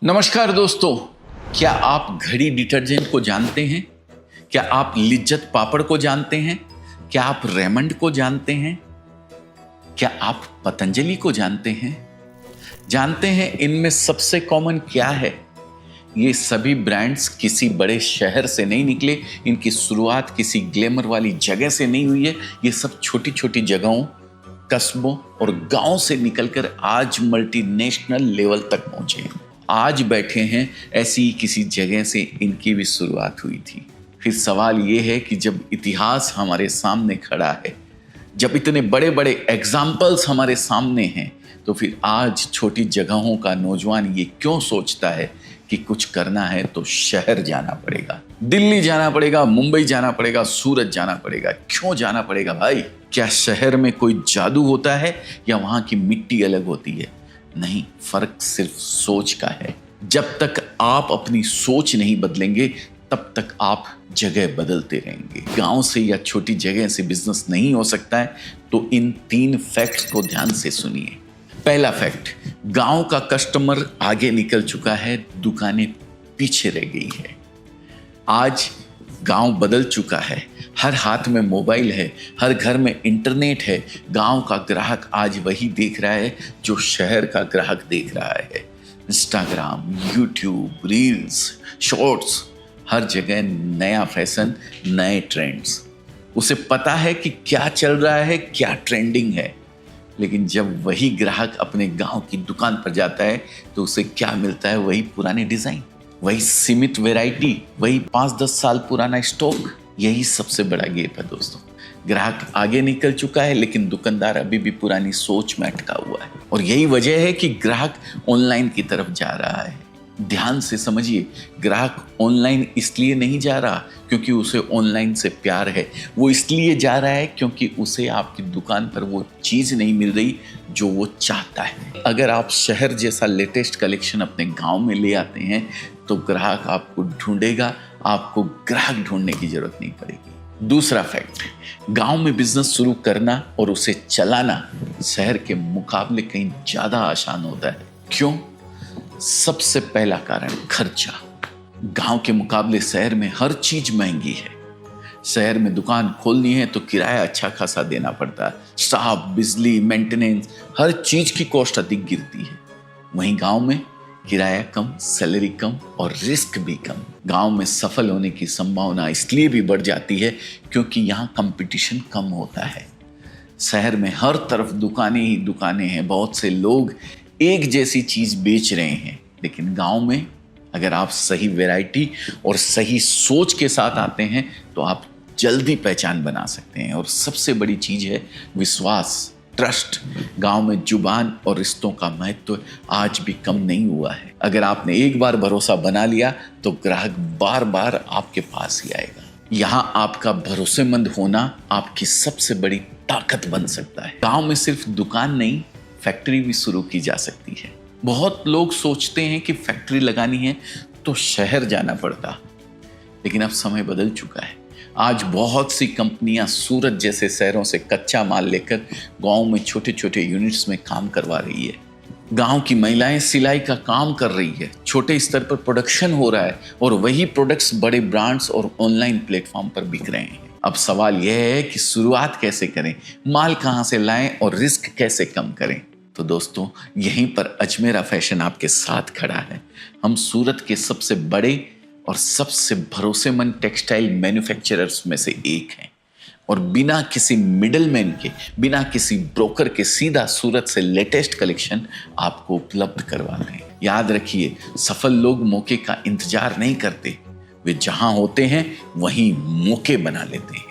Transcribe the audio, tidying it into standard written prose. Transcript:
नमस्कार दोस्तों, क्या आप घड़ी डिटर्जेंट को जानते हैं? क्या आप लिज्जत पापड़ को जानते हैं? क्या आप रेमंड को जानते हैं? क्या आप पतंजलि को जानते हैं? जानते हैं इनमें सबसे कॉमन क्या है? ये सभी ब्रांड्स किसी बड़े शहर से नहीं निकले, इनकी शुरुआत किसी ग्लैमर वाली जगह से नहीं हुई है। ये सब छोटी छोटी जगहों, कस्बों और गांव से निकलकर आज मल्टीनेशनल लेवल तक पहुंचे हैं। आज बैठे हैं ऐसी ही किसी जगह से इनकी भी शुरुआत हुई थी। फिर सवाल ये है कि जब इतिहास हमारे सामने खड़ा है, जब इतने बड़े बड़े एग्जाम्पल्स हमारे सामने हैं, तो फिर आज छोटी जगहों का नौजवान ये क्यों सोचता है कि कुछ करना है तो शहर जाना पड़ेगा, दिल्ली जाना पड़ेगा, मुंबई जाना पड़ेगा, सूरत जाना पड़ेगा? क्यों जाना पड़ेगा भाई? क्या शहर में कोई जादू होता है या वहां की मिट्टी अलग होती है? नहीं, फर्क सिर्फ सोच का है। जब तक आप अपनी सोच नहीं बदलेंगे तब तक आप जगह बदलते रहेंगे। गांव से या छोटी जगह से बिजनेस नहीं हो सकता है, तो इन 3 फैक्ट्स को ध्यान से सुनिए। पहला फैक्ट, गांव का कस्टमर आगे निकल चुका है, दुकानें पीछे रह गई है। आज गांव बदल चुका है, हर हाथ में मोबाइल है, हर घर में इंटरनेट है। गांव का ग्राहक आज वही देख रहा है जो शहर का ग्राहक देख रहा है। इंस्टाग्राम, यूट्यूब, रील्स, शॉर्ट्स, हर जगह नया फैशन, नए ट्रेंड्स। उसे पता है कि क्या चल रहा है, क्या ट्रेंडिंग है। लेकिन जब वही ग्राहक अपने गांव की दुकान पर जाता है तो उसे क्या मिलता है? वही पुराने डिजाइन, वही सीमित वैरायटी, वही 5-10 साल पुराना स्टॉक। यही सबसे बड़ा गैप है दोस्तों। ग्राहक आगे निकल चुका है लेकिन दुकानदार अभी भी पुरानी सोच में अटका हुआ है। और यही वजह है कि ग्राहक ऑनलाइन की तरफ जा रहा है। ध्यान से समझिए, ग्राहक ऑनलाइन इसलिए नहीं जा रहा क्योंकि उसे ऑनलाइन से प्यार है। वो इसलिए जा रहा है क्योंकि उसे आपकी दुकान पर वो चीज़ नहीं मिल रही जो वो चाहता है। अगर आप शहर जैसा लेटेस्ट कलेक्शन अपने गांव में ले आते हैं तो ग्राहक आपको ढूंढेगा, आपको ग्राहक ढूंढने की जरूरत नहीं पड़ेगी। दूसरा फैक्ट, गांव में बिजनेस शुरू करना और उसे चलाना शहर के मुकाबले कहीं ज़्यादा आसान होता है। क्यों? सबसे पहला कारण, खर्चा। गांव के मुकाबले शहर में हर चीज महंगी है। शहर में दुकान खोलनी है तो किराया अच्छा खासा देना पड़ता है। स्टाफ, बिजली, मेंटेनेंस, हर चीज की कॉस्ट अधिक गिरती है। वहीं गांव में किराया कम, सैलरी कम और रिस्क भी कम। गांव में सफल होने की संभावना इसलिए भी बढ़ जाती है क्योंकि यहाँ कंपटीशन कम होता है। शहर में हर तरफ दुकानें ही दुकानें हैं, बहुत से लोग एक जैसी चीज बेच रहे हैं। लेकिन गांव में अगर आप सही वैरायटी और सही सोच के साथ आते हैं तो आप जल्दी पहचान बना सकते हैं। और सबसे बड़ी चीज है विश्वास, ट्रस्ट। गांव में जुबान और रिश्तों का महत्व आज भी कम नहीं हुआ है। अगर आपने एक बार भरोसा बना लिया तो ग्राहक बार बार आपके पास ही आएगा। यहाँ आपका भरोसेमंद होना आपकी सबसे बड़ी ताकत बन सकता है। गांव में सिर्फ दुकान नहीं, फैक्ट्री भी शुरू की जा सकती है। बहुत लोग सोचते हैं कि फैक्ट्री लगानी है तो शहर जाना पड़ता, लेकिन अब समय बदल चुका है। आज बहुत सी कंपनियां सूरत जैसे शहरों से कच्चा माल लेकर गांव में छोटे छोटे यूनिट्स में काम करवा रही है। गांव की महिलाएं सिलाई का काम कर रही है, छोटे स्तर पर प्रोडक्शन हो रहा है और वही प्रोडक्ट्स बड़े ब्रांड्स और ऑनलाइन प्लेटफॉर्म पर बिक रहे हैं। अब सवाल यह है कि शुरुआत कैसे करें, माल कहां से लाएं और रिस्क कैसे कम करें? तो दोस्तों, यहीं पर अजमेरा फैशन आपके साथ खड़ा है। हम सूरत के सबसे बड़े और सबसे भरोसेमंद टेक्सटाइल मैन्युफैक्चरर्स में से एक हैं और बिना किसी मिडलमैन के, बिना किसी ब्रोकर के सीधा सूरत से लेटेस्ट कलेक्शन आपको उपलब्ध करवा रहे हैं। याद रखिए, सफल लोग मौके का इंतजार नहीं करते, वे जहां होते हैं वहीं मौके बना लेते हैं।